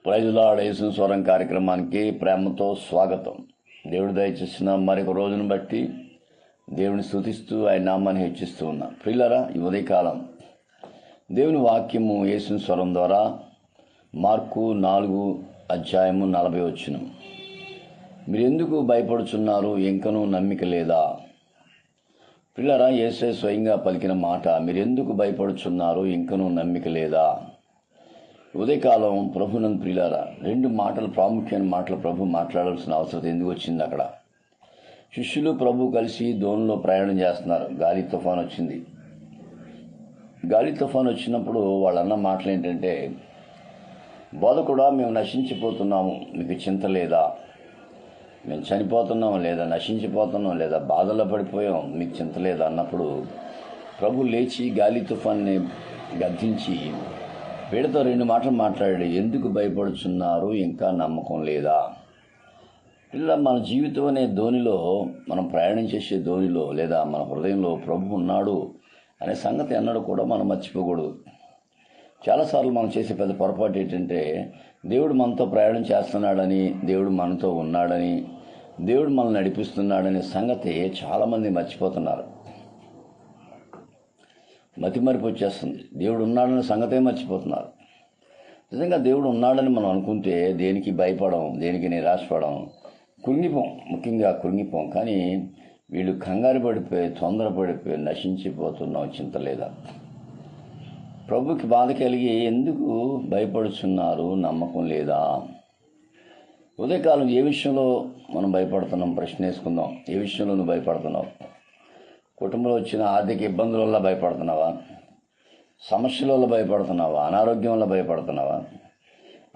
Praise lord యేసు స్వరం కార్యక్రమానికి ప్రేమతో స్వాగతం. దేవుడు దయచేసిన మరొక రోజును బట్టి దేవుని స్తుతిస్తూ ఆయన నామాన్ని హెచ్చిస్తూ ఉన్నా. ప్రియులారా, ఈ ఉదయకాలం దేవుని వాక్యము యేసు స్వరం ద్వారా మార్కు 4:40 మీరెందుకు భయపడుచున్నారు, ఇంకనూ నమ్మిక లేదా? ప్రియులారా, యేసే స్వయంగా పలికిన మాట, మీరెందుకు భయపడుచున్నారు, ఇంకనూ నమ్మిక లేదా? ఉదయకాలం ప్రభునందు ప్రియులారా, రెండు మాటలు, ప్రాముఖ్యమైన మాటలు ప్రభు మాట్లాడాల్సిన అవసరం ఎందుకు వచ్చింది? అక్కడ శిష్యులు ప్రభు కలిసి దోణిలో ప్రయాణం చేస్తున్నారు. గాలి తుఫాన్ వచ్చింది. గాలి తుఫాన్ వచ్చినప్పుడు వాళ్ళన్న మాటలు ఏంటంటే, బోధకుడా, మేము నశించిపోతున్నాము, మీకు చింత లేదా? మేము చనిపోతున్నాం లేదా, నశించిపోతున్నాం లేదా, బాధల్లో పడిపోయాం, మీకు చింత లేదా అన్నప్పుడు ప్రభు లేచి గాలి తుఫాన్ని గద్దించి వీడితో రెండు మాటలు మాట్లాడాడు. ఎందుకు భయపడుచున్నారు, ఇంకా నమ్మకం లేదా? ఇలా మన జీవితం అనే ధోనిలో, మనం ప్రయాణం చేసే ధోనిలో లేదా మన హృదయంలో ప్రభు ఉన్నాడు అనే సంగతి ఎన్నడూ కూడా మనం మర్చిపోకూడదు. చాలాసార్లు మనం చేసే పెద్ద పొరపాటు ఏంటంటే, దేవుడు మనతో ప్రయాణం చేస్తున్నాడని, దేవుడు మనతో ఉన్నాడని, దేవుడు మనల్ని నడిపిస్తున్నాడనే సంగతి చాలామంది మర్చిపోతున్నారు. మతిమరిపి వచ్చేస్తుంది. దేవుడు ఉన్నాడనే సంగతే మర్చిపోతున్నారు. నిజంగా దేవుడు ఉన్నాడని మనం అనుకుంటే దేనికి భయపడం, దేనికి నిరాశపడం, కృంగిపోం, ముఖ్యంగా కృంగిపోం. కానీ వీళ్ళు కంగారు పడిపోయి, తొందరపడిపోయి నశించిపోతున్నాం, చింత లేదా? ప్రభుకి బాధ కలిగి ఎందుకు భయపడుచున్నారు, నమ్మకం లేదా? ఉదయకాలం ఏ విషయంలో మనం భయపడుతున్నాం? ప్రశ్న వేసుకుందాం. ఏ విషయంలో నువ్వు భయపడుతున్నావు? కుటుంబంలో వచ్చిన ఆర్థిక ఇబ్బందుల వల్ల భయపడుతున్నావా? సమస్యల వల్ల భయపడుతున్నావా? అనారోగ్యం వల్ల భయపడుతున్నావా?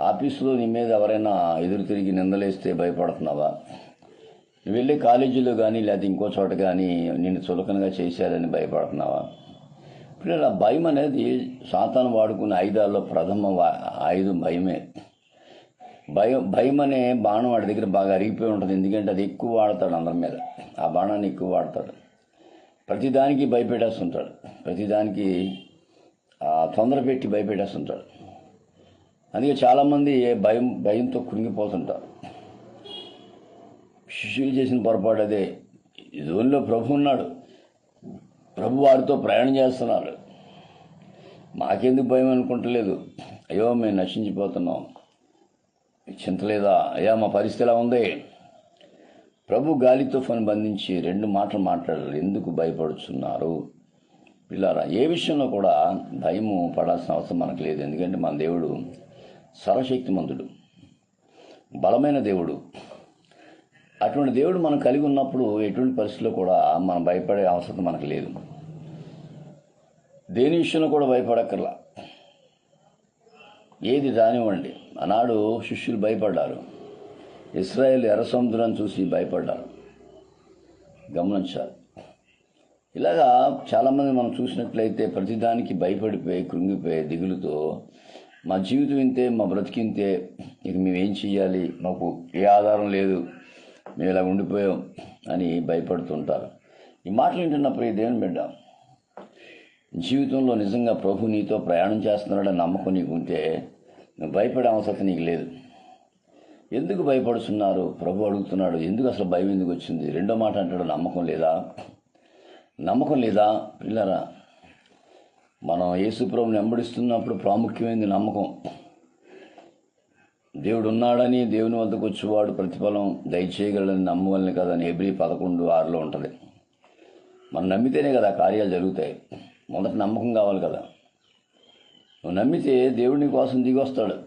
ఆఫీసులో నీ మీద ఎవరైనా ఎదురు తిరిగి నిందలేస్తే భయపడుతున్నావా? నువ్వు వెళ్ళే కాలేజీలో కానీ లేకపోతే ఇంకో చోట కానీ నిన్ను చులకనగా చేశారని భయపడుతున్నావా? ఇప్పుడు ఆ భయం అనేది సాతాను వాడుకునే ఆయుధాల్లో ప్రథమ ఆయుధం భయమే. భయం అనే బాణం వాడి దగ్గర బాగా అరిగిపోయి ఉంటుంది. ఎందుకంటే అది ఎక్కువ వాడతాడు అందరి మీద. ఆ బాణాన్ని ఎక్కువ వాడతాడు. ప్రతిదానికి భయపెట్టేస్తుంటాడు. ప్రతిదానికి తొందర పెట్టి భయపెట్టేస్తుంటాడు. అందుకే చాలామంది భయంతో కృంగిపోతుంటారు. శిష్యులు చేసిన పొరపాటు అదే. ఈ జోన్లో ప్రభు ఉన్నాడు, ప్రభు వారితో ప్రయాణం చేస్తున్నాడు, మాకెందుకు భయం అనుకుంటలేదు. అయ్యో, మేము నశించిపోతున్నాం, చింత లేదా? అయ్యా, మా పరిస్థితి ఎలా ఉంది? ప్రభు గాలి తుఫాను బంధించి రెండు మాటలు మాట్లాడారు. ఎందుకు భయపడుచున్నారు? పిల్లారా, ఏ విషయంలో కూడా భయము పడాల్సిన అవసరం మనకు లేదు. ఎందుకంటే మన దేవుడు సర్వశక్తిమంతుడు, బలమైన దేవుడు. అటువంటి దేవుడు మనం కలిగి ఉన్నప్పుడు ఎటువంటి పరిస్థితుల్లో కూడా మనం భయపడే అవసరం మనకు లేదు. దేని విషయంలో కూడా భయపడక్కర్లా. ఏది రానివ్వండి. ఆనాడు శిష్యులు భయపడ్డారు. ఇశ్రాయేలు ఎర్ర సముద్రాన్ని చూసి భయపడ్డారు. గమనించాలి. ఇలాగా చాలామంది మనం చూసినట్లయితే ప్రతిదానికి భయపడిపోయి, కృంగిపోయి, దిగులుతో మా జీవితం ఇంతే, మా బ్రతికింతే, ఇక మేమేం చెయ్యాలి, మాకు ఏ ఆధారం లేదు, మేము ఇలా ఉండిపోయాం అని భయపడుతుంటారు. ఈ మాటలు వింటున్నప్పుడు ఈ దేవుని బిడ్డ, జీవితంలో నిజంగా ప్రభు నీతో ప్రయాణం చేస్తున్నాడని నమ్మకం నీకు ఉంటే నువ్వు భయపడే అవసరం నీకు లేదు. ఎందుకు భయపడుతున్నారు? ప్రభు అడుగుతున్నాడు. ఎందుకు అసలు భయం ఎందుకు వచ్చింది? రెండో మాట అంటాడు, నమ్మకం లేదా? నమ్మకం లేదా? పిల్లరా, మనం యేసు ప్రభుని వెంబడిస్తున్నప్పుడు ప్రాముఖ్యమైనది నమ్మకం. దేవుడు ఉన్నాడని, దేవుని వద్దకు వచ్చేవాడు ప్రతిఫలం దయచేయగలని నమ్మవలని కదా అని హెబ్రీ 11:6 ఉంటుంది. మనం నమ్మితేనే కదా కార్యాలు జరుగుతాయి. మొదట నమ్మకం కావాలి కదా. నువ్వు నమ్మితే దేవుడి కోసం దిగి వస్తాడు.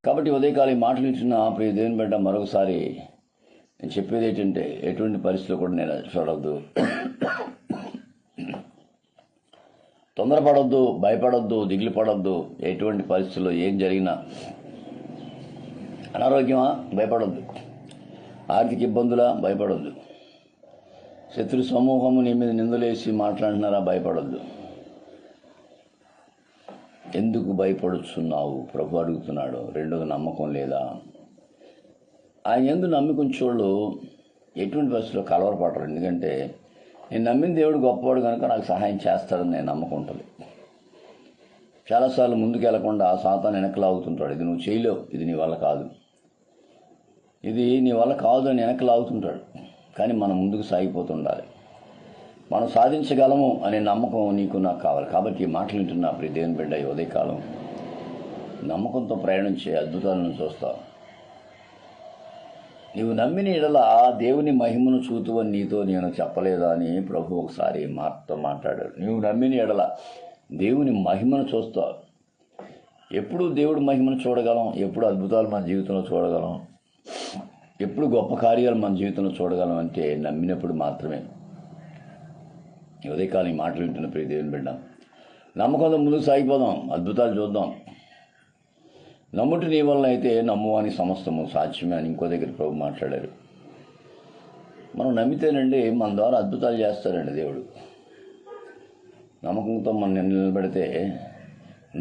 కాబట్టి ఉదయకాలం ఈ మాటలు ఇచ్చిన ప్రియ దేవుని బిడ్డ, మరొకసారి నేను చెప్పేది ఏంటంటే, ఎటువంటి పరిస్థితులు కూడా నేను చూడవద్దు, తొందరపడొద్దు, భయపడొద్దు, దిగులు పడొద్దు. ఎటువంటి పరిస్థితుల్లో ఏం జరిగినా, అనారోగ్యమా భయపడొద్దు, ఆర్థిక ఇబ్బందులా భయపడొద్దు, శత్రు సమూహము నీ మీద నిందలేసి మాట్లాడినారా భయపడొద్దు. ఎందుకు భయపడుచున్నావు? ప్రభు అడుగుతున్నాడు. రెండోది, నమ్మకం లేదా? ఆయన యందు నమ్మకం చోళ్ళు ఎటువంటి పరిస్థితుల్లో కలవరపడరు. ఎందుకంటే నేను నమ్మిన దేవుడు గొప్పవాడు కనుక నాకు సహాయం చేస్తాడని నేను నమ్మకం ఉంటుంది. చాలాసార్లు ముందుకు వెళ్లకుండా సాతాను వెనక్కి లాగుతుంటాడు. ఇది నువ్వు చేయలేవు, ఇది నీ వల్ల కాదు, ఇది నీ వల్ల కాదు అని వెనక్కి లాగుతుంటాడు. కానీ మనం ముందుకు సాగిపోతుండాలి. మనం సాధించగలము అనే నమ్మకం నీకు నాకు కావాలి. కాబట్టి ఈ మాటలు వింటున్నా ప్రియ దేవుని బిడ్డ, ఈ ఉదయకాలం నమ్మకంతో ప్రయాణించే అద్భుతాలను చూస్తావు. నీవు నమ్మిన ఎడల దేవుని మహిమను చూతువని నీతో నేను చెప్పలేదా అని ప్రభు ఒకసారి మాటతో మాట్లాడాడు. నీవు నమ్మిన ఎడల దేవుని మహిమను చూస్తావు. ఎప్పుడు దేవుడి మహిమను చూడగలం, ఎప్పుడు అద్భుతాలు మన జీవితంలో చూడగలం, ఎప్పుడు గొప్ప కార్యాలు మన జీవితంలో చూడగలం అంటే నమ్మినప్పుడు మాత్రమే. ఉదయకాలం ఈ మాటలు వింటున్న ప్రియ దేవుని బిడ్డ, నమ్మకంతో ముందుకు సాగిపోదాం, అద్భుతాలు చూద్దాం. నమ్ముటి నీ వల్ల అయితే నమ్మువాని సమస్తము సాధ్యమే అని ఇంకో దగ్గర ప్రభు మాట్లాడారు. మనం నమ్మితేనండి మన ద్వారా అద్భుతాలు చేస్తారండి దేవుడు. నమ్మకంతో మనం నిలబెడితే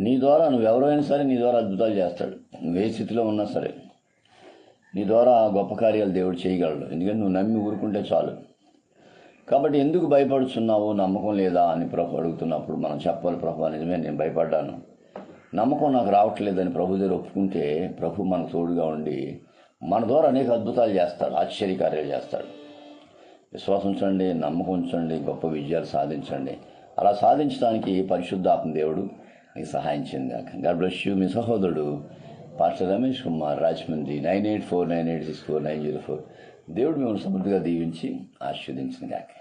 నీ ద్వారా నువ్వెవరైనా సరే నీ ద్వారా అద్భుతాలు చేస్తాడు. నువ్వే స్థితిలో ఉన్నా సరే నీ ద్వారా గొప్ప కార్యాలు దేవుడు చేయగలడు. ఎందుకంటే నువ్వు నమ్మి ఊరుకుంటే చాలు. కాబట్టి ఎందుకు భయపడుతున్నావు, నమ్మకం లేదా అని ప్రభు అడుగుతున్నప్పుడు మనం చెప్పాలి, ప్రభు నిజమే నేను భయపడ్డాను, నమ్మకం నాకు రావట్లేదని ప్రభు దగ్గర ఒప్పుకుంటే ప్రభు మనకు తోడుగా ఉండి మన ద్వారా అనేక అద్భుతాలు చేస్తాడు, ఆశ్చర్యకార్యాలు చేస్తాడు. విశ్వాసం ఉంచండి, నమ్మకం ఉంచండి, గొప్ప విజయాలు సాధించండి. అలా సాధించడానికి పరిశుద్ధాత్మ దేవుడు నీకు సహాయం చేయండి. God bless you. మీ సహోదరుడు పాస్టర్ రమేష్ కుమార్, రాజమండ్రి, 9849864904. దేవుడు మిమ్మల్ని సమృద్ధిగా దీవించి ఆశీర్వదించిన గాక.